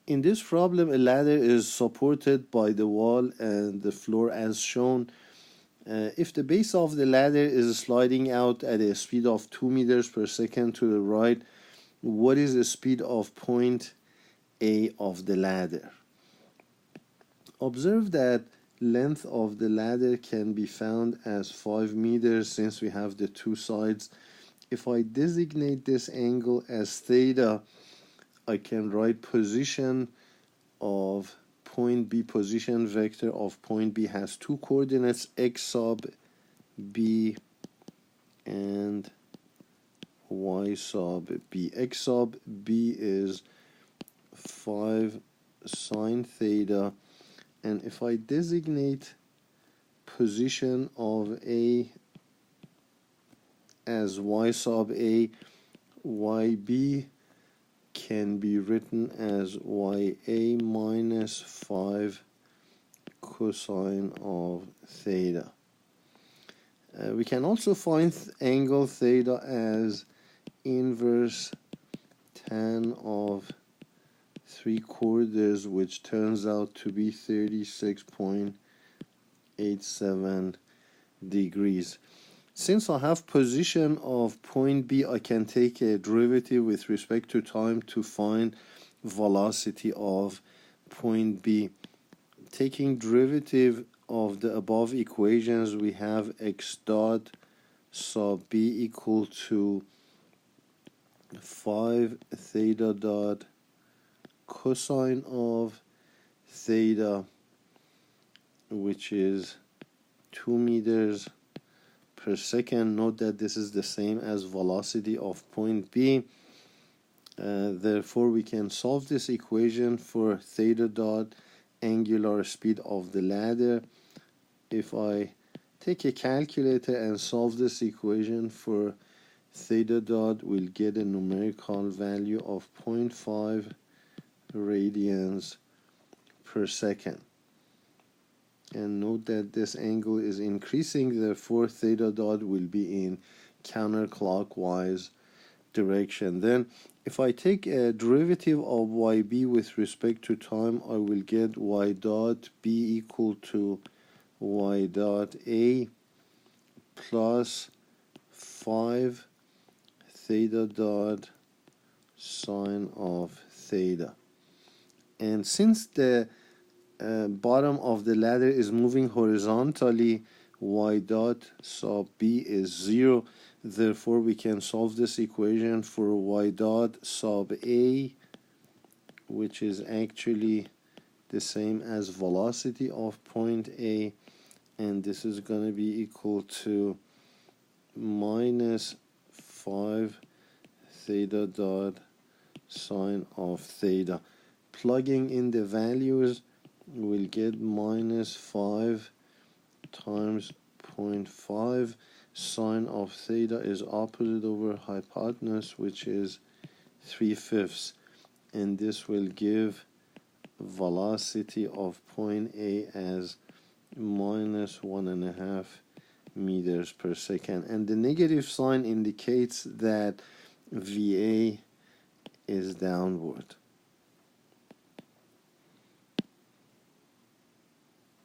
In this problem, a ladder is supported by the wall and the floor as shown. If the base of the ladder is sliding out at a speed of 2 meters per second to the right, what is the speed of point A of the ladder? Observe that length of the ladder can be found as 5 meters since we have the two sides. If I designate this angle as theta, I can write position of point B, position vector of point B has two coordinates, x sub B and y sub B. X sub B is 5 sine theta, and if I designate position of A as y sub A, YB can be written as YA minus 5 cosine of theta. We can also find angle theta as inverse tan of 3/4, which turns out to be 36.87 degrees. Since I have position of point B, I can take a derivative with respect to time to find velocity of point B. Taking derivative of the above equations, we have x dot sub B equal to 5 theta dot cosine of theta, which is 2 meters per second. Note that this is the same as velocity of point B. Therefore, we can solve this equation for theta dot angular speed of the ladder. If I take a calculator and solve this equation for theta dot, we'll get a numerical value of 0.5 radians per second. And note that this angle is increasing, therefore theta dot will be in counterclockwise direction. Then if I take a derivative of YB with respect to time, I will get y dot B equal to y dot A plus 5 theta dot sine of theta. And since the bottom of the ladder is moving horizontally, y dot sub B is 0. Therefore, we can solve this equation for y dot sub A, which is actually the same as velocity of point A, and this is going to be equal to minus 5 theta dot sine of theta. Plugging in the values, we'll get minus 5 times 0.5. Sine of theta is opposite over hypotenuse, which is 3/5, and this will give velocity of point A as minus 1.5 meters per second, and the negative sign indicates that VA is downward.